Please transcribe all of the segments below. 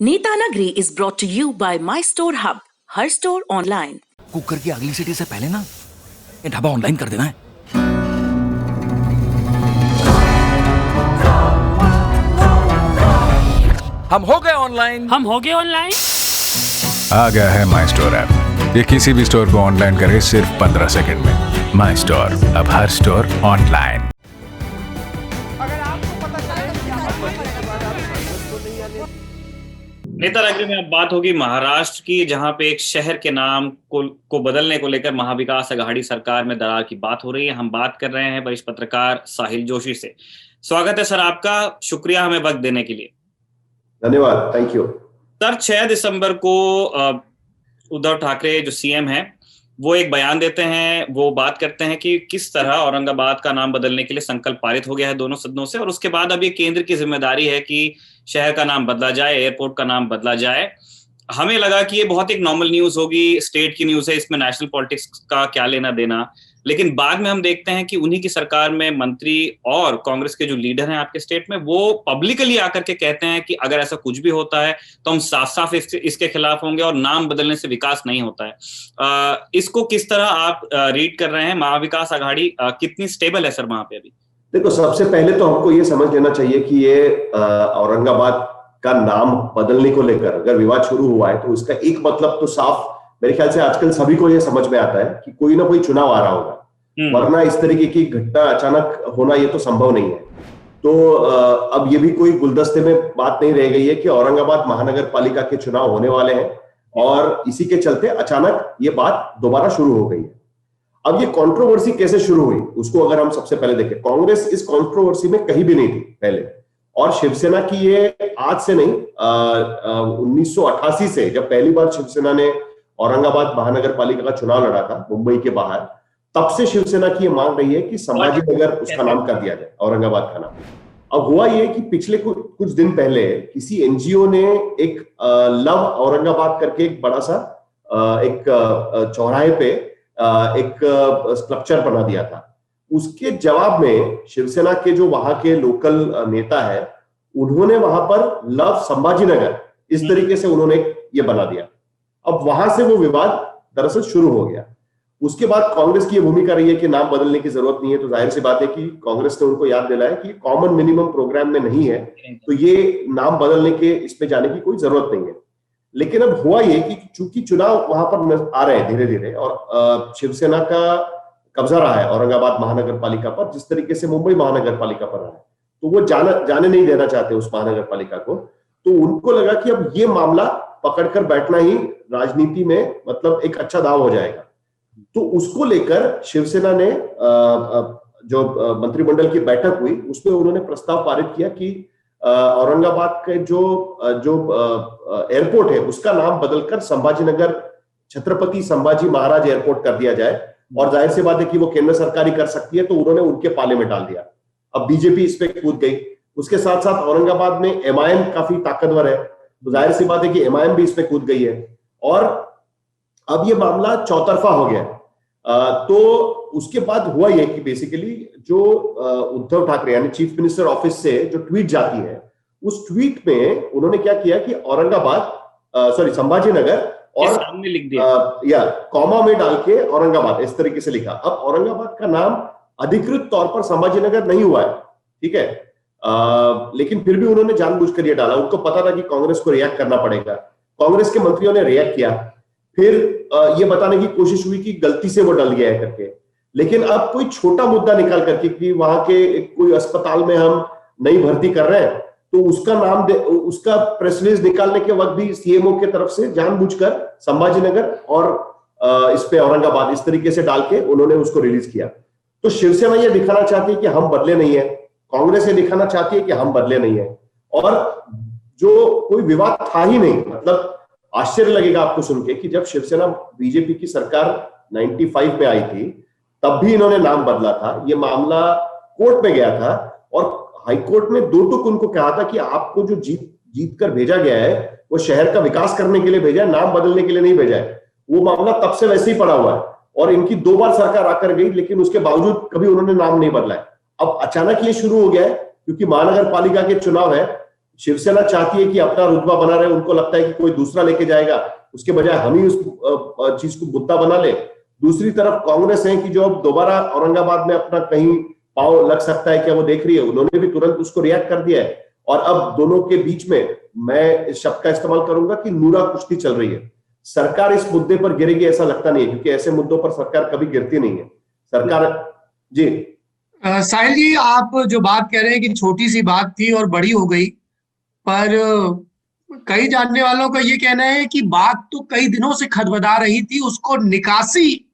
नेता नगरी is brought to you by My Store Hub, her store online. Cooker की अगली सीटी से पहले ना ये ढाबा ऑनलाइन कर देना है। हम हो गए ऑनलाइन। आ गया है माई स्टोर ऐप। ये किसी भी स्टोर को ऑनलाइन करे सिर्फ 15 सेकंड में। माई स्टोर, अब हर स्टोर ऑनलाइन। नेता नगरी में अब बात होगी महाराष्ट्र की, जहां पे एक शहर के नाम को बदलने को लेकर महाविकास अघाड़ी सरकार में दरार की बात हो रही है। हम बात कर रहे हैं वरिष्ठ पत्रकार साहिल जोशी से। स्वागत है सर आपका, शुक्रिया हमें वक्त देने के लिए। धन्यवाद, थैंक यू सर। 6 दिसंबर को उद्धव ठाकरे जो सीएम हैं वो एक बयान देते हैं, वो बात करते हैं कि किस तरह औरंगाबाद का नाम बदलने के लिए संकल्प पारित हो गया है दोनों सदनों से, और उसके बाद अब ये केंद्र की जिम्मेदारी है कि शहर का नाम बदला जाए, एयरपोर्ट का नाम बदला जाए। हमें लगा कि ये बहुत एक नॉर्मल न्यूज होगी, स्टेट की न्यूज है, इसमें नेशनल पॉलिटिक्स का क्या लेना देना, लेकिन बाद में हम देखते हैं कि उन्हीं की सरकार में मंत्री और कांग्रेस के जो लीडर हैं आपके स्टेट में, वो पब्लिकली आकर के कहते हैं कि अगर ऐसा कुछ भी होता है तो हम साफ साफ इसके खिलाफ होंगे और नाम बदलने से विकास नहीं होता है। इसको किस तरह आप रीड कर रहे हैं? महाविकास अघाड़ी कितनी स्टेबल है सर वहां पे अभी? देखो, सबसे पहले तो हमको ये समझ लेना चाहिए कि ये औरंगाबाद का नाम बदलने को लेकर अगर विवाद शुरू हुआ है तो इसका एक मतलब तो साफ, मेरे ख्याल से आजकल सभी को ये समझ में आता है कि कोई ना कोई चुनाव आ रहा होगा, वरना इस तरीके की घटना अचानक होना ये तो संभव नहीं है। तो अब ये भी कोई गुलदस्ते में बात नहीं रह गई है कि औरंगाबाद महानगर पालिका के चुनाव होने वाले हैं और इसी के चलते अचानक ये बात दोबारा शुरू हो गई है। अब ये कंट्रोवर्सी कैसे शुरू हुई उसको अगर हम सबसे पहले देखें, कांग्रेस इस कंट्रोवर्सी में कहीं भी नहीं थी पहले, और शिवसेना की ये आज से नहीं 1988 से जब पहली बार शिवसेना ने औरंगाबाद महानगर पालिका का चुनाव लड़ा था मुंबई के बाहर, तब से शिवसेना की ये मांग रही है कि संभाजी नगर उसका नाम कर दिया जाए, औरंगाबाद का नाम। अब हुआ ये कि पिछले कुछ दिन पहले किसी एनजीओ ने एक लव औरंगाबाद करके एक बड़ा सा एक चौराहे पे एक स्ट्रक्चर बना दिया था। उसके जवाब में शिवसेना के जो वहां के लोकल नेता है, उन्होंने वहां पर लव संभाजी नगर इस तरीके से उन्होंने ये बना दिया। अब वहां से वो विवाद दरअसल शुरू हो गया। उसके बाद कांग्रेस की ये भूमिका रही है कि नाम बदलने की जरूरत नहीं है, तो जाहिर सी बात है कि कांग्रेस ने उनको याद दिलाया कि कॉमन मिनिमम प्रोग्राम में नहीं है, तो ये नाम बदलने के इसमें जाने की कोई जरूरत नहीं है। लेकिन अब हुआ ये कि चूंकि चुनाव वहां पर आ रहे हैं धीरे धीरे और शिवसेना का कब्जा रहा है औरंगाबाद महानगर पालिका पर, जिस तरीके से मुंबई महानगर पालिका पर रहा है, तो वो जाने नहीं देना चाहते उस महानगर पालिका को। तो उनको लगा कि अब ये मामला पकड़कर बैठना ही राजनीति में मतलब एक अच्छा दाव हो जाएगा। तो उसको लेकर शिवसेना ने जो मंत्रिमंडल की बैठक हुई उसमें उन्होंने प्रस्ताव पारित किया कि औरंगाबाद के जो एयरपोर्ट है उसका नाम बदलकर संभाजीनगर छत्रपति संभाजी महाराज एयरपोर्ट कर दिया जाए, और जाहिर सी बात है कि वो केंद्र सरकार ही कर सकती है, तो उन्होंने उनके पाले में डाल दिया। अब बीजेपी इस पे कूद गई। उसके साथ साथ औरंगाबाद में एमआईएम काफी ताकतवर है, तो जाहिर सी बात है कि एमआईएम भी इसमें कूद गई है, और अब ये मामला चौतरफा हो गया। तो उसके बाद हुआ ये कि बेसिकली जो उद्धव ठाकरे यानी चीफ मिनिस्टर ऑफिस से जो ट्वीट जाती है, उस ट्वीट में उन्होंने क्या किया कि संभाजी नगर और सामने लिख दिया या कॉमा में डाल के औरंगाबाद इस तरीके से लिखा। अब औरंगाबाद का नाम अधिकृत तौर पर संभाजी नगर नहीं हुआ है, ठीक है, लेकिन फिर भी उन्होंने जानबूझकर ये डाला। उनको पता था कि कांग्रेस को रिएक्ट करना पड़ेगा, कांग्रेस के मंत्रियों ने रिएक्ट किया, फिर ये बताने की कोशिश हुई कि गलती से वो डल गया है करके। लेकिन अब कोई छोटा मुद्दा निकाल करके कि वहां के कोई अस्पताल में हम नई भर्ती कर रहे हैं, तो उसका नाम उसका प्रेस रिलीज निकालने के वक्त भी सीएमओ की तरफ से जानबूझकर संभाजीनगर और इस पे औरंगाबाद इस तरीके से डाल के उन्होंने उसको रिलीज किया। तो शिवसेना ये दिखाना चाहती है कि हम बदले नहीं है, कांग्रेस ये दिखाना चाहती है कि हम बदले नहीं है, और जो कोई विवाद था ही नहीं। मतलब आश्चर्य लगेगा आपको सुन के कि जब शिवसेना बीजेपी की सरकार 95 में आई थी, तब भी इन्होंने नाम बदला था। ये मामला कोर्ट में गया था और हाईकोर्ट ने 2 टूक उनको कहा था कि आपको जो जीत कर भेजा गया है वो शहर का विकास करने के लिए भेजा है, नाम बदलने के लिए नहीं भेजा है। वो मामला तब से वैसे ही पड़ा हुआ है और इनकी 2 बार सरकार आकर गई, लेकिन उसके बावजूद कभी उन्होंने नाम नहीं बदला है। अब अचानक ये शुरू हो गया है क्योंकि महानगर पालिका के चुनाव है, शिवसेना चाहती है कि अपना रुतबा बना रहे, उनको लगता है कि कोई दूसरा लेके जाएगा, उसके बजाय हम ही उस चीज को मुद्दा बना ले। दूसरी तरफ कांग्रेस है कि जो अब दोबारा औरंगाबाद में अपना कहीं पांव लग सकता है क्या वो देख रही है, उन्होंने भी तुरंत उसको रिएक्ट कर दिया है। और अब दोनों के बीच में मैं इस शब्द का इस्तेमाल करूंगा कि नूरा कुश्ती चल रही है। सरकार इस मुद्दे पर गिरेगी ऐसा लगता नहीं है, क्योंकि ऐसे मुद्दों पर सरकार कभी गिरती नहीं है। सरकार जी साहिल जी, आप जो बात कह रहे हैं कि छोटी सी बात थी और बड़ी हो गई, पर कई जानने वालों का ये कहना है कि बात तो कई दिनों से खदबदा रही थी, उसको निकासी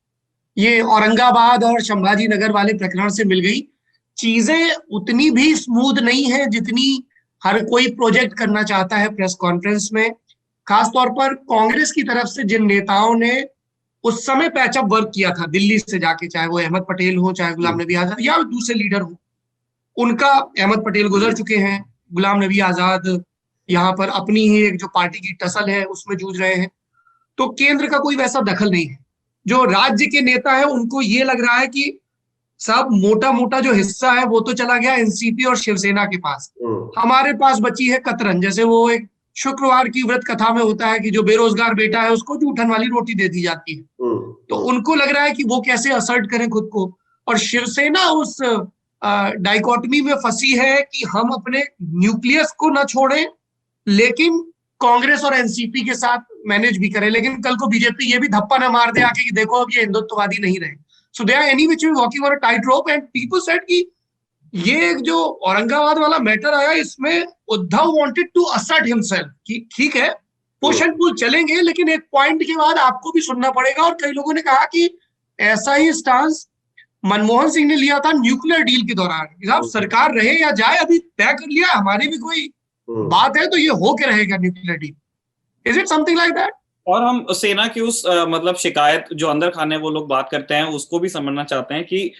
ये औरंगाबाद और संभाजी नगर वाले प्रकरण से मिल गई। चीजें उतनी भी स्मूथ नहीं है जितनी हर कोई प्रोजेक्ट करना चाहता है प्रेस कॉन्फ्रेंस में। खासतौर पर कांग्रेस की तरफ से जिन नेताओं ने उस समय पैचअप वर्क किया था दिल्ली से जाके, चाहे वो अहमद पटेल हो, चाहे गुलाम नबी आजाद या दूसरे लीडर हो, उनका अहमद पटेल गुजर चुके हैं, गुलाम नबी आजाद यहाँ पर अपनी ही एक जो पार्टी की टसल है उसमें जूझ रहे हैं। तो केंद्र का कोई वैसा दखल नहीं है। जो राज्य के नेता है उनको ये लग रहा है कि सब मोटा मोटा जो हिस्सा है वो तो चला गया एनसीपी और शिवसेना के पास, हमारे पास बची है कतरन। जैसे वो एक शुक्रवार की व्रत कथा में होता है कि जो बेरोजगार बेटा है उसको जूठन वाली रोटी दे दी जाती है। तो उनको लग रहा है कि वो कैसे असर्ट करें खुद को, और शिवसेना उस डाइकोटमी में फंसी है कि हम अपने न्यूक्लियस को ना छोड़ें लेकिन कांग्रेस और एनसीपी के साथ मैनेज भी करें, लेकिन कल को बीजेपी ये भी धप्पा न मार दे आके कि देखो अब ये हिंदुत्ववादी नहीं रहे। So they are any which way walking on a tight rope, and people said कि ये एक जो औरंगाबाद वाला मैटर आया इसमें Uddhav wanted to assert himself कि ठीक है पुश एंड पुल चलेंगे, लेकिन एक पॉइंट के बाद आपको भी सुनना पड़ेगा। और कई लोगों ने कहा कि ऐसा ही स्टांस मनमोहन सिंह ने लिया था न्यूक्लियर डील के दौरान, साहब सरकार रहे या जाए अभी तय कर लिया, हमारी भी कोई बात है तो ये हो के रहेगा nuclear deal. Is it something like that? और हम सेना की उस मतलब शिकायत जो अंदर खाने वो लोग बात करते हैं उसको भी समझना चाहते हैं कि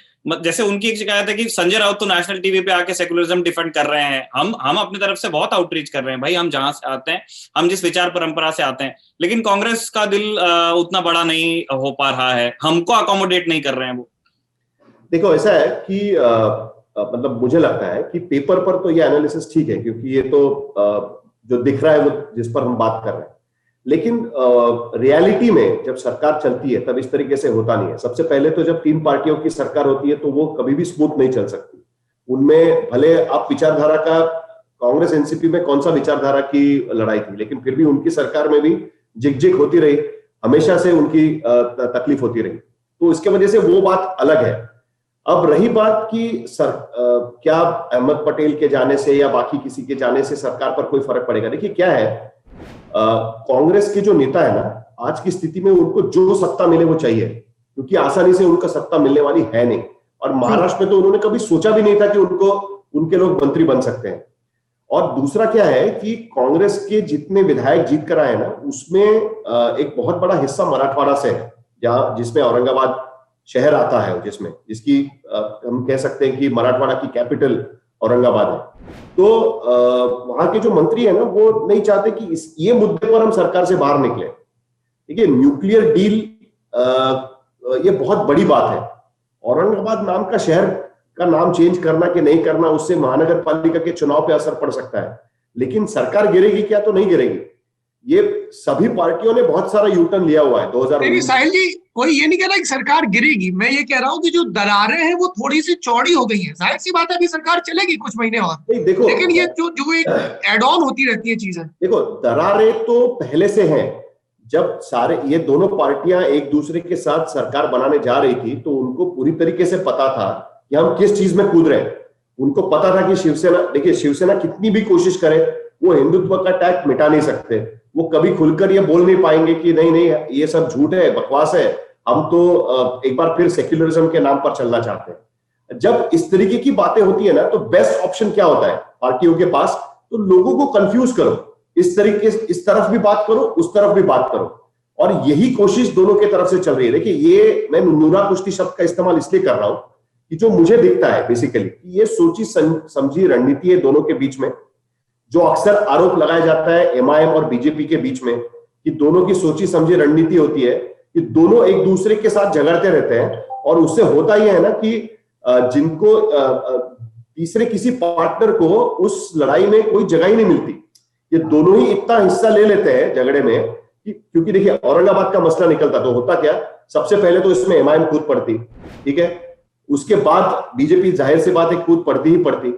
जैसे उनकी एक शिकायत है कि संजय राउत तो नेशनल टीवी पे आके सेकुलरिज्म डिफेंड कर रहे हैं, हम अपनी तरफ से बहुत आउटरीच कर रहे हैं, भाई हम जहां से आते हैं, हम जिस विचार परंपरा से आते हैं, लेकिन कांग्रेस का दिल उतना बड़ा नहीं हो पा रहा है, हमको अकोमोडेट नहीं कर रहे हैं वो। देखो ऐसा है कि मतलब मुझे लगता है कि पेपर पर तो ये एनालिसिस ठीक है, क्योंकि ये तो जो दिख रहा है वो जिस पर हम बात कर रहे हैं, लेकिन रियलिटी में जब सरकार चलती है तब इस तरीके से होता नहीं है। सबसे पहले तो जब तीन पार्टियों की सरकार होती है तो वो कभी भी स्मूथ नहीं चल सकती। उनमें भले आप विचारधारा का, कांग्रेस एनसीपी में कौन सा विचारधारा की लड़ाई थी, लेकिन फिर भी उनकी सरकार में भी झिकझिक होती रही, हमेशा से उनकी तकलीफ होती रही, तो इसके वजह से वो बात अलग है। अब रही बात कि क्या अहमद पटेल के जाने से या बाकी किसी के जाने से सरकार पर कोई फर्क पड़ेगा? देखिए क्या है, कांग्रेस के जो नेता है ना, आज की स्थिति में उनको जो सत्ता मिले वो चाहिए, क्योंकि आसानी से उनका सत्ता मिलने वाली है नहीं। और महाराष्ट्र में तो उन्होंने कभी सोचा भी नहीं था कि उनके लोग मंत्री बन सकते हैं। और दूसरा क्या है कि कांग्रेस के जितने विधायक जीत कर आए ना, उसमें एक बहुत बड़ा हिस्सा मराठवाड़ा से है, जिसमें औरंगाबाद शहर आता है, जिसकी हम कह सकते हैं कि मराठवाड़ा की कैपिटल औरंगाबाद है। तो वहां के जो मंत्री है ना, वो नहीं चाहते कि ये मुद्दे पर हम सरकार से बाहर निकले। देखिए न्यूक्लियर डील ये बहुत बड़ी बात है। औरंगाबाद नाम का शहर का नाम चेंज करना कि नहीं करना, उससे महानगर पालिका के चुनाव पे असर पड़ सकता है, लेकिन सरकार गिरेगी क्या? तो नहीं गिरेगी। ये सभी पार्टियों ने बहुत सारा यूटर्न लिया हुआ है 2019। साहिल जी, कोई ये नहीं कह रहा कि सरकार गिरेगी, मैं ये कह रहा हूँ कि जो दरारें हैं वो थोड़ी सी चौड़ी हो गई है। जाहिर सी बात है अभी सरकार चलेगी कुछ महीने और, देखो, लेकिन ये जो एक एड ऑन होती रहती है चीजें। देखो दरारें तो पहले से हैं। जब सारे ये दोनों पार्टियां एक दूसरे के साथ सरकार बनाने जा रही थी तो उनको पूरी तरीके से पता था कि हम किस चीज में कूद रहे हैं। उनको पता था कि शिवसेना, देखिए शिवसेना कितनी भी कोशिश करे वो हिंदुत्व का टैग मिटा नहीं सकते। वो कभी खुलकर ये बोल नहीं पाएंगे कि नहीं नहीं ये सब झूठ है, बकवास है, हम तो एक बार फिर सेक्युलरिज्म के नाम पर चलना चाहते हैं। जब इस तरीके की बातें होती है ना, तो बेस्ट ऑप्शन क्या होता है पार्टियों के पास? तो लोगों को कंफ्यूज करो, इस तरीके से इस तरफ भी बात करो, उस तरफ भी बात करो, और यही कोशिश दोनों की तरफ से चल रही है। देखिए ये मैं नूरा कुश्ती शब्द का इस्तेमाल इसलिए कर रहा हूं कि जो मुझे दिखता है बेसिकली ये सोची समझी रणनीति है दोनों के बीच में। जो अक्सर आरोप लगाया जाता है एमआईएम और बीजेपी के बीच में कि दोनों की सोची समझी रणनीति होती है कि दोनों एक दूसरे के साथ झगड़ते रहते हैं, और उससे होता यह है ना कि जिनको तीसरे किसी पार्टनर को उस लड़ाई में कोई जगह ही नहीं मिलती। ये दोनों ही इतना हिस्सा ले लेते हैं झगड़े में क्योंकि देखिए औरंगाबाद का मसला निकलता तो होता क्या, सबसे पहले तो इसमें एमआईएम कूद पड़ती, ठीक है, उसके बाद बीजेपी जाहिर सी बात है कूद पड़ती ही पड़ती,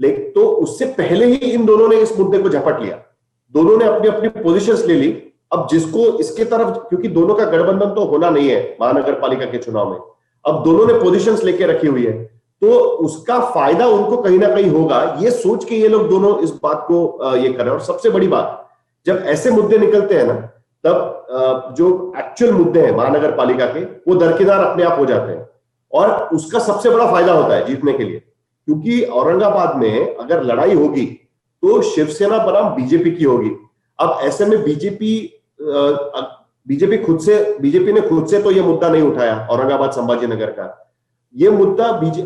लेकिन तो उससे पहले ही इन दोनों ने इस मुद्दे को झपट लिया, दोनों ने अपनी अपनी पोजीशंस ले ली। अब जिसको इसके तरफ, क्योंकि दोनों का गठबंधन तो होना नहीं है महानगर पालिका के चुनाव में, अब दोनों ने पोजीशंस लेके रखी हुई है, तो उसका फायदा उनको कहीं ना कहीं होगा, ये सोच के ये लोग दोनों इस बात को ये कर रहे हैं। और सबसे बड़ी बात, जब ऐसे मुद्दे निकलते हैं ना, तब जो एक्चुअल मुद्दे हैं महानगर पालिका के, वो दरकिनार अपने आप हो जाते हैं और उसका सबसे बड़ा फायदा होता है जीतने के लिए, क्योंकि औरंगाबाद में अगर लड़ाई होगी तो शिवसेना बनाम बीजेपी की होगी। अब ऐसे में बीजेपी ने खुद से तो ये मुद्दा नहीं उठाया औरंगाबाद संभाजीनगर का, ये मुद्दा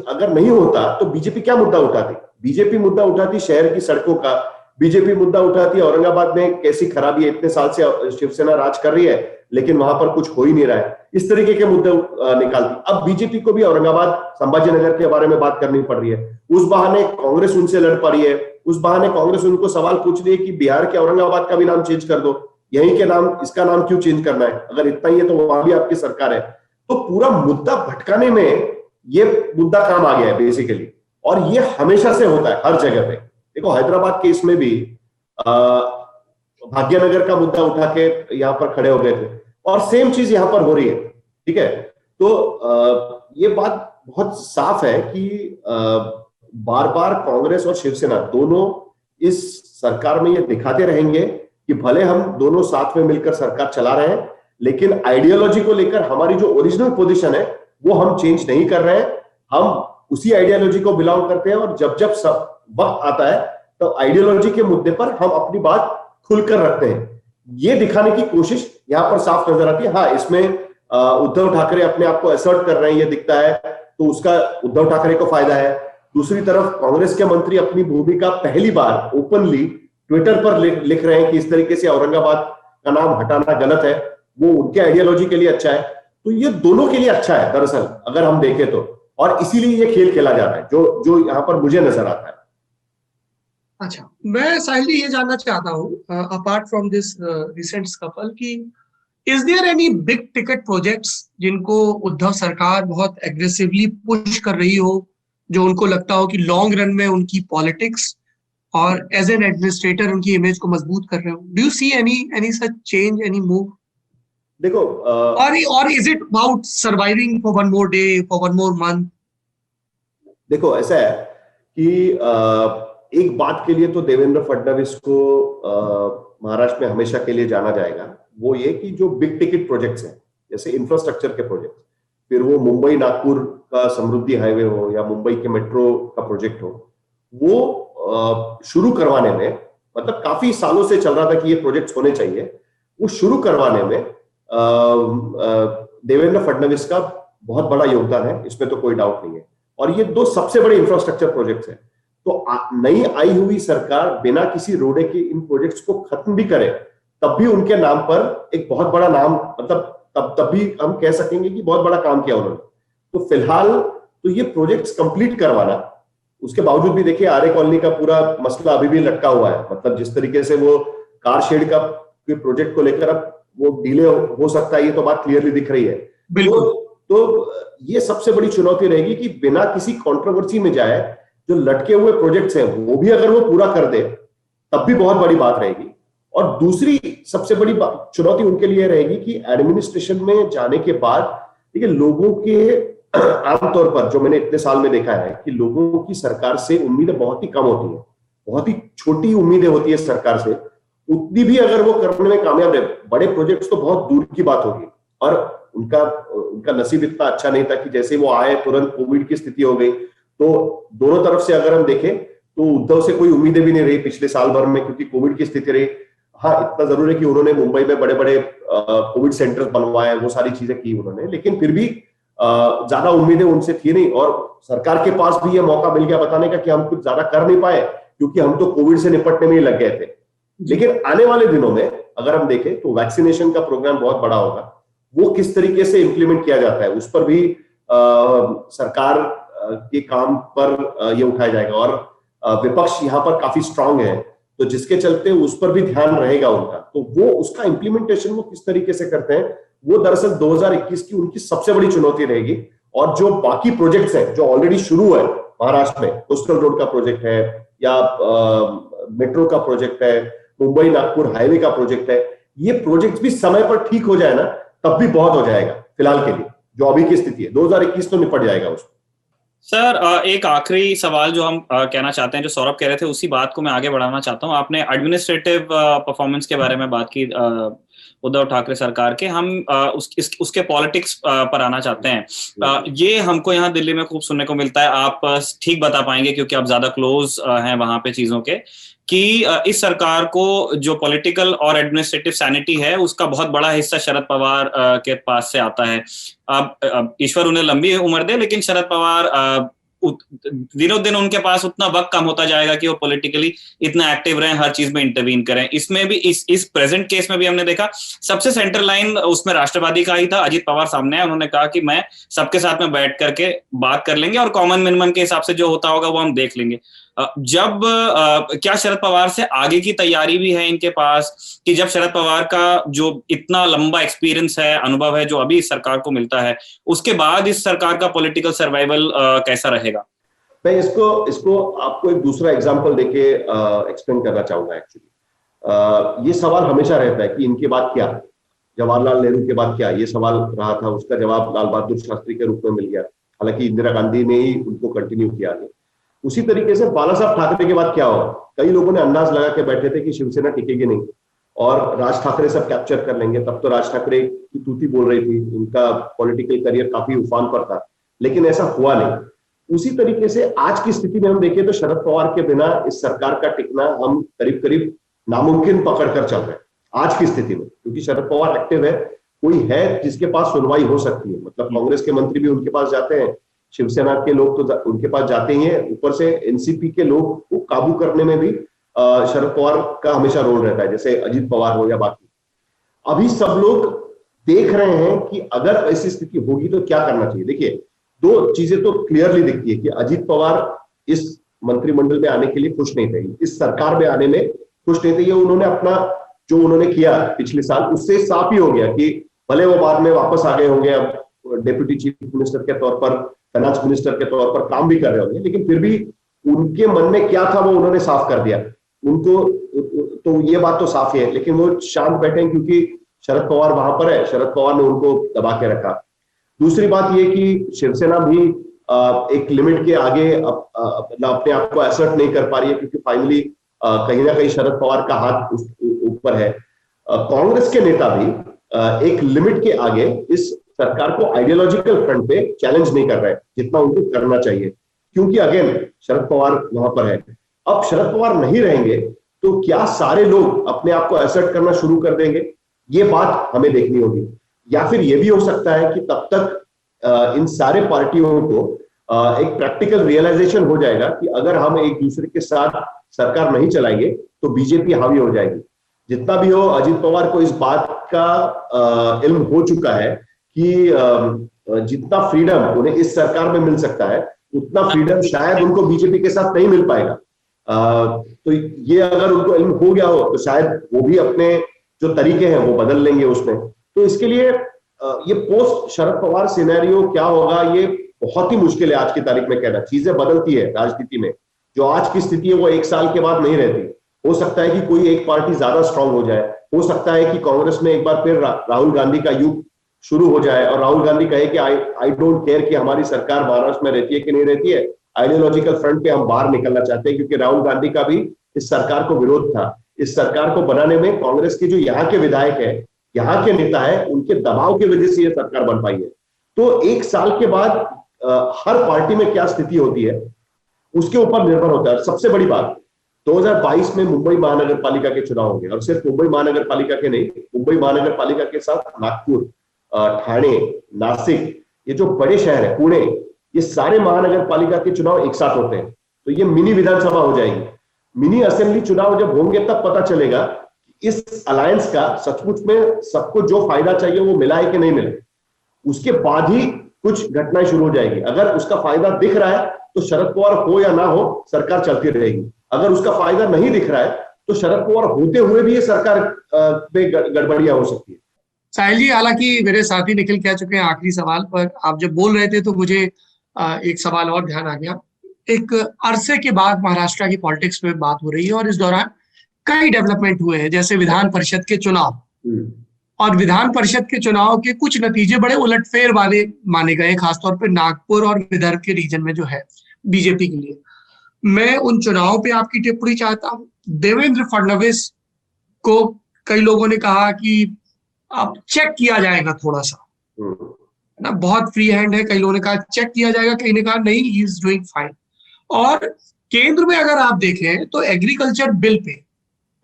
अगर नहीं होता तो बीजेपी क्या मुद्दा उठाती? बीजेपी मुद्दा उठाती शहर की सड़कों का, बीजेपी मुद्दा उठाती औरंगाबाद में कैसी खराबी है, इतने साल से शिवसेना राज कर रही है लेकिन वहां पर कुछ हो ही नहीं रहा है, इस तरीके के मुद्दे निकालती। अब बीजेपी को भी औरंगाबाद संभाजीनगर के बारे में बात करनी पड़ रही है, उस बहाने कांग्रेस उनसे लड़ पा रही है, उस बहाने कांग्रेस उनको सवाल पूछ रही है कि बिहार के औरंगाबाद का भी नाम चेंज कर दो, यहीं के नाम, इसका नाम क्यों चेंज करना है, अगर इतना ही है तो वहां भी आपकी सरकार है। तो पूरा मुद्दा भटकाने में ये मुद्दा काम आ गया है बेसिकली, और ये हमेशा से होता है हर जगह पे। देखो हैदराबाद केस में भी भाग्यनगर का मुद्दा उठा के यहां पर खड़े हो गए थे और सेम चीज यहां पर हो रही है, ठीक है। तो ये बात बहुत साफ है कि बार बार कांग्रेस और शिवसेना दोनों इस सरकार में ये दिखाते रहेंगे कि भले हम दोनों साथ में मिलकर सरकार चला रहे हैं, लेकिन आइडियोलॉजी को लेकर हमारी जो ओरिजिनल पोजीशन है वो हम चेंज नहीं कर रहे हैं, हम उसी आइडियोलॉजी को बिलोंग करते हैं और जब जब सब वक्त आता है तो आइडियोलॉजी के मुद्दे पर हम अपनी बात खुलकर रखते हैं। ये दिखाने की कोशिश यहां पर साफ नजर आती है। हाँ, इसमें उद्धव ठाकरे अपने आप को असर्ट कर रहे हैं, ये दिखता है, तो उसका उद्धव ठाकरे को फायदा है। दूसरी तरफ कांग्रेस के मंत्री अपनी भूमिका पहली बार ओपनली ट्विटर पर लिख रहे हैं कि इस तरीके से औरंगाबाद का नाम हटाना गलत है, वो उनके आइडियोलॉजी के लिए अच्छा है। तो ये दोनों के लिए अच्छा है दरअसल अगर हम देखें तो, और इसीलिए ये खेल खेला जा रहा है जो यहाँ पर मुझे नजर आता है। अच्छा, मैं साहिल जी ये जानना चाहता हूँ apart from this recent couple कि is there any big ticket projects जिनको उद्धव सरकार बहुत एग्रेसिवली पुश कर रही हो, जो उनको लगता हो कि लॉन्ग रन में उनकी पॉलिटिक्स और एज एन एडमिनिस्ट्रेटर उनकी इमेज को मजबूत कर रहे हो? Do you see any such change, any move? देखो और is it about surviving for one more day, for one more month? देखो ऐसा है कि एक बात के लिए तो देवेंद्र फडणवीस को महाराष्ट्र में हमेशा के लिए जाना जाएगा, वो ये कि जो बिग टिकट प्रोजेक्ट्स हैं जैसे इंफ्रास्ट्रक्चर के प्रोजेक्ट, फिर वो मुंबई नागपुर का समृद्धि हाईवे हो या मुंबई के मेट्रो का प्रोजेक्ट हो, वो शुरू करवाने में, मतलब काफी सालों से चल रहा था कि ये प्रोजेक्ट्स होने चाहिए, वो शुरू करवाने में देवेंद्र फडणवीस का बहुत बड़ा योगदान है, इसमें तो कोई डाउट नहीं है। और ये दो सबसे बड़े इंफ्रास्ट्रक्चर प्रोजेक्ट्स हैं, तो नई आई हुई सरकार बिना किसी रोड़े के इन प्रोजेक्ट्स को खत्म भी करे तब भी उनके नाम पर एक बहुत बड़ा नाम, मतलब तब भी हम कह सकेंगे कि बहुत बड़ा काम किया उन्होंने। तो फिलहाल तो ये प्रोजेक्ट्स कंप्लीट करवाना, उसके बावजूद भी देखिए आर्य कॉलोनी का पूरा मसला अभी भी लटका हुआ है, मतलब जिस तरीके से वो कार शेड का प्रोजेक्ट को लेकर अब वो डिले हो सकता है, ये तो बात क्लियरली दिख रही है। तो ये सबसे बड़ी चुनौती रहेगी कि बिना किसी कंट्रोवर्सी में जाए जो लटके हुए प्रोजेक्ट्स हैं वो भी अगर वो पूरा कर दे तब भी बहुत बड़ी बात रहेगी। और दूसरी सबसे बड़ी चुनौती उनके लिए रहेगी कि एडमिनिस्ट्रेशन में जाने के बाद देखिए लोगों के आमतौर पर जो मैंने इतने साल में देखा है कि लोगों की सरकार से उम्मीदें बहुत ही कम होती है, बहुत ही छोटी उम्मीदें होती है सरकार से, उतनी भी अगर वो करने में कामयाब रहे, बड़े प्रोजेक्ट्स तो बहुत दूर की बात होगी। और उनका नसीब इतना अच्छा नहीं था कि जैसे वो आए तुरंत कोविड की स्थिति हो गई, तो दोनों तरफ से अगर हम देखें तो उद्धव से कोई उम्मीदें भी नहीं रही पिछले साल भर में, क्योंकि कोविड की स्थिति रही। हाँ, इतना जरूर है कि उन्होंने मुंबई में बड़े बड़े कोविड सेंटर्स बनवाए, वो सारी चीजें की उन्होंने, लेकिन फिर भी ज्यादा उम्मीदें उनसे थी नहीं। और सरकार के पास भी ये मौका मिल गया बताने का कि हम कुछ ज्यादा कर नहीं पाए क्योंकि हम तो कोविड से निपटने में ही लग गए थे। लेकिन आने वाले दिनों में अगर हम देखें तो वैक्सीनेशन का प्रोग्राम बहुत बड़ा होगा, वो किस तरीके से इंप्लीमेंट किया जाता है उस पर भी सरकार के काम पर ये उठाया जाएगा और विपक्ष यहाँ पर काफी स्ट्रांग है, तो जिसके चलते उस पर भी ध्यान रहेगा उनका, तो वो उसका इम्प्लीमेंटेशन वो किस तरीके से करते हैं, वो दरअसल 2021 की उनकी सबसे बड़ी चुनौती रहेगी। और जो बाकी प्रोजेक्ट्स हैं जो ऑलरेडी शुरू है महाराष्ट्र में, कोस्टल रोड का प्रोजेक्ट है या मेट्रो का प्रोजेक्ट है, मुंबई नागपुर हाईवे का प्रोजेक्ट है, ये प्रोजेक्ट भी समय पर ठीक हो जाए ना तब भी बहुत हो जाएगा। फिलहाल के लिए जो अभी की स्थिति है 2021 तो निपट जाएगा उसको। सर, एक आखिरी सवाल जो हम कहना चाहते हैं, जो सौरभ कह रहे थे उसी बात को मैं आगे बढ़ाना चाहता हूं। आपने एडमिनिस्ट्रेटिव परफॉर्मेंस के बारे में बात की उद्धव ठाकरे सरकार के, हम उसके पॉलिटिक्स पर आना चाहते हैं। ये हमको यहाँ दिल्ली में खूब सुनने को मिलता है, आप ठीक बता पाएंगे क्योंकि आप ज्यादा क्लोज हैं वहां पे चीजों के, कि इस सरकार को जो पॉलिटिकल और एडमिनिस्ट्रेटिव सैनिटी है उसका बहुत बड़ा हिस्सा शरद पवार के पास से आता है। अब ईश्वर उन्हें लंबी उम्र दे, लेकिन शरद पवार दिनों दिन उनके पास उतना वक्त कम होता जाएगा कि वो पॉलिटिकली इतना एक्टिव रहें, हर चीज में इंटरवीन करें। इसमें भी इस प्रेजेंट केस में भी हमने देखा सबसे सेंटर लाइन उसमें राष्ट्रवादी का ही था। अजीत पवार सामने आए, उन्होंने कहा कि मैं सबके साथ में बैठ करके बात कर लेंगे और कॉमन मिनिमम के हिसाब से जो होता होगा वो हम देख लेंगे। जब क्या शरद पवार से आगे की तैयारी भी है इनके पास, कि जब शरद पवार का जो इतना लंबा एक्सपीरियंस है, अनुभव है जो अभी इस सरकार को मिलता है, उसके बाद इस सरकार का पॉलिटिकल सर्वाइवल कैसा रहेगा? मैं इसको आपको एक दूसरा एग्जांपल देके एक्सप्लेन करना चाहूंगा। एक्चुअली ये सवाल हमेशा रहता है कि इनके बाद क्या, जवाहरलाल नेहरू के बाद क्या, ये सवाल रहा था। उसका जवाब लाल बहादुर शास्त्री के रूप में मिल गया, हालांकि इंदिरा गांधी ने ही उनको कंटिन्यू किया आगे। उसी तरीके से बाला साहब ठाकरे के बाद क्या होगा, कई लोगों ने अंदाज लगा के बैठे थे कि शिवसेना टिकेगी नहीं और राज ठाकरे सब कैप्चर कर लेंगे। तब तो राज ठाकरे की तूती बोल रही थी, उनका पॉलिटिकल करियर काफी उफान पर था, लेकिन ऐसा हुआ नहीं। उसी तरीके से आज की स्थिति में हम देखें तो शरद पवार के बिना इस सरकार का टिकना हम करीब करीब नामुमकिन पकड़कर चल रहे हैं आज की स्थिति में, क्योंकि शरद पवार एक्टिव है, कोई है जिसके पास सुनवाई हो सकती है। मतलब कांग्रेस के मंत्री भी उनके पास जाते हैं, शिवसेना के लोग तो उनके पास जाते ही हैं, ऊपर से एनसीपी के लोग को काबू करने में भी शरद पवार का हमेशा रोल रहता है, जैसे अजीत पवार हो या बाकी। अभी सब लोग देख रहे हैं कि अगर ऐसी स्थिति होगी तो क्या करना चाहिए। देखिए, दो चीजें तो क्लियरली दिखती है कि अजीत पवार इस मंत्रिमंडल में आने के लिए खुश नहीं थे, इस सरकार में आने में खुश नहीं थे। ये उन्होंने अपना जो उन्होंने किया पिछले साल उससे साफ ही हो गया कि भले वो बाद में वापस आ गए होंगे, अब डेप्यूटी चीफ मिनिस्टर के तौर पर, फाइनेंस मिनिस्टर के तौर पर काम भी कर रहे होंगे, लेकिन फिर भी उनके मन में क्या था वो उन्होंने साफ कर दिया उनको। तो ये बात तो साफ है, लेकिन वो शांत बैठे हैं क्योंकि शरद पवार वहां पर है, शरद पवार ने उनको दबा के रखा। दूसरी बात ये कि शिवसेना भी एक लिमिट के आगे अपने आप को असर्ट नहीं कर पा रही है, क्योंकि फाइनली कहीं ना कहीं शरद पवार का हाथ ऊपर है। कांग्रेस के नेता भी एक लिमिट के आगे इस सरकार को आइडियोलॉजिकल फ्रंट पे चैलेंज नहीं कर रहे जितना उनको करना चाहिए, क्योंकि अगेन शरद पवार वहां पर है। अब शरद पवार नहीं रहेंगे तो क्या सारे लोग अपने आप को असर्ट करना शुरू कर देंगे, ये बात हमें देखनी होगी। या फिर ये भी हो सकता है कि तब तक इन सारे पार्टियों को एक प्रैक्टिकल रियलाइजेशन हो जाएगा कि अगर हम एक दूसरे के साथ सरकार नहीं चलाएंगे तो बीजेपी हावी हो जाएगी। जितना भी हो, अजीत पवार को इस बात का इल्म हो चुका है कि जितना फ्रीडम उन्हें इस सरकार में मिल सकता है उतना फ्रीडम शायद उनको बीजेपी के साथ नहीं मिल पाएगा। तो ये अगर उनको इल्म हो गया हो तो शायद वो भी अपने जो तरीके हैं वो बदल लेंगे उसमें। तो इसके लिए ये पोस्ट शरद पवार सिनेरियो क्या होगा ये बहुत ही मुश्किल है आज की तारीख में कहना। चीजें बदलती है राजनीति में, जो आज की स्थिति है वो एक साल के बाद नहीं रहती। हो सकता है कि कोई एक पार्टी ज्यादा स्ट्रांग हो जाए, हो सकता है कि कांग्रेस में एक बार फिर राहुल गांधी का युग शुरू हो जाए और राहुल गांधी कहे कि आई डोंट केयर कि हमारी सरकार महाराष्ट्र में रहती है कि नहीं रहती है, आइडियोलॉजिकल फ्रंट पे हम बाहर निकलना चाहते हैं। क्योंकि राहुल गांधी का भी इस सरकार को विरोध था। इस सरकार को बनाने में कांग्रेस के जो यहाँ के विधायक है, यहाँ के नेता है, उनके दबाव की वजह से ये सरकार बन पाई है। तो एक साल के बाद हर पार्टी में क्या स्थिति होती है उसके ऊपर निर्भर होता है। सबसे बड़ी बात, 2022 में मुंबई महानगर पालिका के चुनाव होंगे, और सिर्फ मुंबई महानगर पालिका के नहीं, मुंबई महानगर पालिका के साथ नागपुर, ठाणे, नासिक, ये जो बड़े शहर है, पुणे, ये सारे महानगर पालिका के चुनाव एक साथ होते हैं। तो ये मिनी विधानसभा हो जाएगी। मिनी असेंबली चुनाव जब होंगे तब पता चलेगा कि इस अलायंस का सचमुच में सबको जो फायदा चाहिए वो मिला है कि नहीं मिला। उसके बाद ही कुछ घटनाएं शुरू हो जाएगी। अगर उसका फायदा दिख रहा है तो शरद पवार हो या ना हो सरकार चलती रहेगी। अगर उसका फायदा नहीं दिख रहा है तो शरद पवार होते हुए भी ये सरकार में गड़बड़ियां हो सकती है। साहिल जी, हालांकि मेरे साथी निखिल कह चुके हैं आखिरी सवाल, पर आप जब बोल रहे थे तो मुझे एक सवाल और ध्यान आ गया। एक अरसे के बाद महाराष्ट्र की पॉलिटिक्स में बात हो रही है और इस दौरान कई डेवलपमेंट हुए हैं, जैसे विधान परिषद के चुनाव। और विधान परिषद के चुनाव के कुछ नतीजे बड़े उलटफेर वाले माने गए, खासतौर पर नागपुर और विदर्भ के रीजन में जो है बीजेपी के लिए। मैं उन चुनावों पे आपकी टिप्पणी चाहता हूं। देवेंद्र फडणवीस को कई लोगों ने कहा कि अब चेक किया जाएगा थोड़ा सा, ना बहुत फ्री हैंड है। कई लोगों ने कहा चेक किया जाएगा, कहीं ने कहा नहीं, ही इज डूइंग फाइन। और केंद्र में अगर आप देखें तो एग्रीकल्चर बिल पे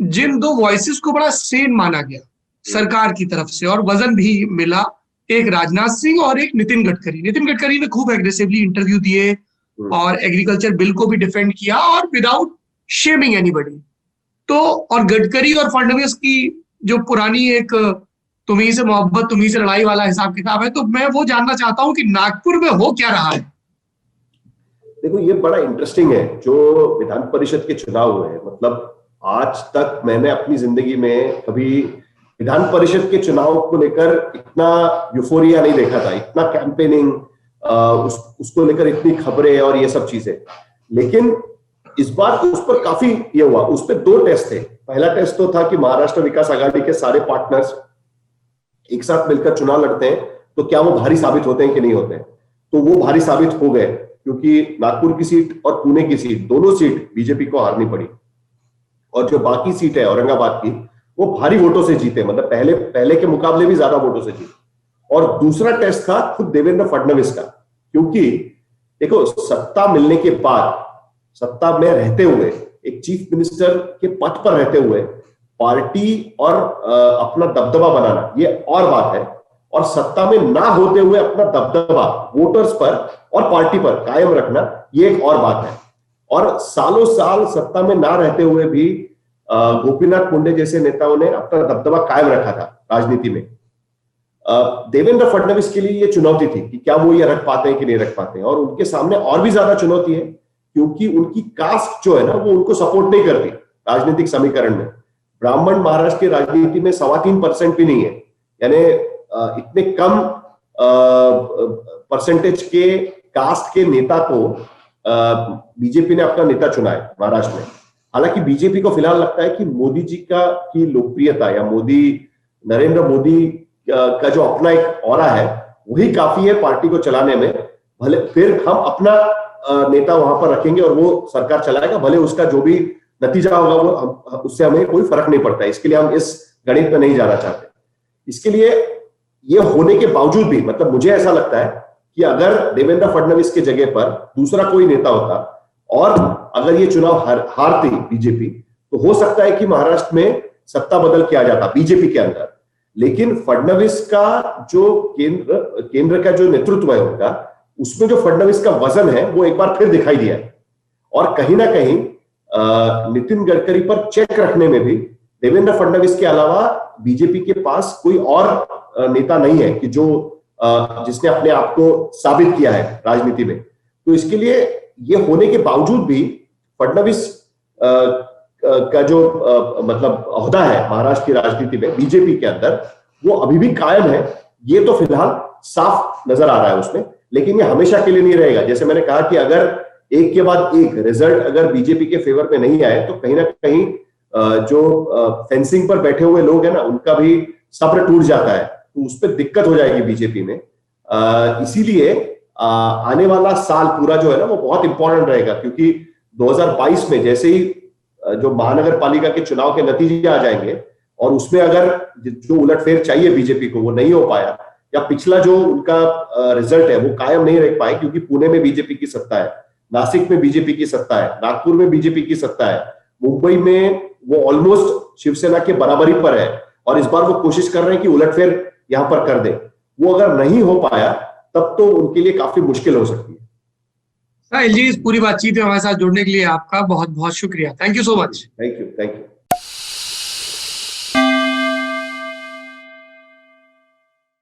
जिन दो वॉइसेस को बड़ा सेम माना गया सरकार की तरफ से और वजन भी मिला, एक राजनाथ सिंह और एक नितिन गडकरी। नितिन गडकरी ने खूब एग्रेसिवली इंटरव्यू दिए और एग्रीकल्चर बिल को भी डिफेंड किया और विदाउट शेमिंग एनीबॉडी। तो और गडकरी और फडणवीस की जो पुरानी एक तुम्ही से मोहब्बत तुम्ही से लड़ाई वाला हिसाब किताब है, तो मैं वो जानना चाहता हूं कि नागपुर में हो क्या रहा है। देखो, ये बड़ा इंटरेस्टिंग है जो विधान परिषद के चुनाव हुए हैं। मतलब आज तक मैंने अपनी जिंदगी में कभी विधान परिषद के चुनाव को लेकर इतना यूफोरिया नहीं देखा था, इतना कैंपेनिंग, उसको लेकर इतनी खबरें और ये सब चीजें। लेकिन इस बार उस पर काफी ये हुआ। उस पर दो टेस्ट थे। पहला टेस्ट तो था कि महाराष्ट्र विकास आघाड़ी के सारे पार्टनर्स एक साथ मिलकर चुनाव लड़ते हैं तो क्या वो भारी साबित होते हैं कि नहीं होते हैं। तो वो भारी साबित हो गए, क्योंकि नागपुर की सीट और पुणे की सीट, दोनों सीट बीजेपी को हारनी पड़ी। और जो बाकी सीट है औरंगाबाद की, वो भारी वोटों से जीते, मतलब पहले के मुकाबले भी ज्यादा वोटों से जीते। और दूसरा टेस्ट था खुद देवेंद्र फडणवीस का, क्योंकि देखो, सत्ता मिलने के बाद, सत्ता में रहते हुए, एक चीफ मिनिस्टर के पद पर रहते हुए पार्टी और अपना दबदबा बनाना ये और बात है, और सत्ता में ना होते हुए अपना दबदबा वोटर्स पर और पार्टी पर कायम रखना ये एक और बात है। और सालों साल सत्ता में ना रहते हुए भी गोपीनाथ मुंडे जैसे नेताओं ने अपना दबदबा कायम रखा था राजनीति में। देवेंद्र फडणवीस के लिए ये चुनौती थी कि क्या वो ये रख पाते हैं कि नहीं रख पाते हैं। और उनके सामने और भी ज्यादा चुनौती है, क्योंकि उनकी कास्ट जो है ना, वो उनको सपोर्ट नहीं करती राजनीतिक समीकरण में। ब्राह्मण महाराष्ट्र की राजनीति में 3.25% भी नहीं है, यानी इतने कम परसेंटेज के कास्ट के नेता को बीजेपी ने अपना नेता चुना है महाराष्ट्र में। हालांकि बीजेपी को फिलहाल लगता है कि मोदी जी की लोकप्रियता या नरेंद्र मोदी का जो अपना एक ऑरा है वही काफी है पार्टी को चलाने में। भले फिर हम अपना नेता वहां पर रखेंगे और वो सरकार चलाएगा, भले उसका जो भी नतीजा होगा वो उससे हमें कोई फर्क नहीं पड़ता है। इसके लिए हम इस गणित में नहीं जाना चाहते। इसके लिए ये होने के बावजूद भी, मतलब मुझे ऐसा लगता है कि अगर देवेंद्र फडणवीस के जगह पर दूसरा कोई नेता होता और अगर ये चुनाव हारती बीजेपी, तो हो सकता है कि महाराष्ट्र में सत्ता बदल किया जाता बीजेपी के अंदर। लेकिन फडणवीस का जो केंद्र का जो नेतृत्व है उनका, उसमें जो फडणवीस का वजन है वो एक बार फिर दिखाई दिया है। और कहीं ना कहीं नितिन गडकरी पर चेक रखने में भी देवेंद्र फडणवीस के अलावा बीजेपी के पास कोई और नेता नहीं है कि जो जिसने अपने आप को साबित किया है राजनीति में। तो इसके लिए ये होने के बावजूद भी फडणवीस का जो मतलब ओहदा है महाराष्ट्र की राजनीति में बीजेपी के अंदर, वो अभी भी कायम है। ये तो फिलहाल साफ नजर आ रहा है उसमें, लेकिन ये हमेशा के लिए नहीं रहेगा। जैसे मैंने कहा कि अगर एक के बाद एक रिजल्ट अगर बीजेपी के फेवर में नहीं आए तो कहीं ना कहीं जो फेंसिंग पर बैठे हुए लोग हैं ना, उनका भी सब्र टूट जाता है, तो उस पर दिक्कत हो जाएगी बीजेपी में। इसीलिए आने वाला साल पूरा जो है ना वो बहुत इंपॉर्टेंट रहेगा, क्योंकि 2022 में जैसे ही जो महानगर पालिका के चुनाव के नतीजे आ जाएंगे और उसमें अगर जो उलटफेर चाहिए बीजेपी को वो नहीं हो पाया, या पिछला जो उनका रिजल्ट है वो कायम नहीं रह पाए, क्योंकि पुणे में बीजेपी की सत्ता है, नासिक में बीजेपी की सत्ता है, नागपुर में बीजेपी की सत्ता है, मुंबई में वो ऑलमोस्ट शिवसेना के बराबरी पर है, और इस बार वो कोशिश कर रहे हैं कि उलटफेर यहां पर कर दे। वो अगर नहीं हो पाया तब तो उनके लिए काफी मुश्किल हो सकती है। साहिल जी, इस पूरी बातचीत में हमारे साथ जुड़ने के लिए आपका बहुत बहुत शुक्रिया। Thank you so much. Thank you.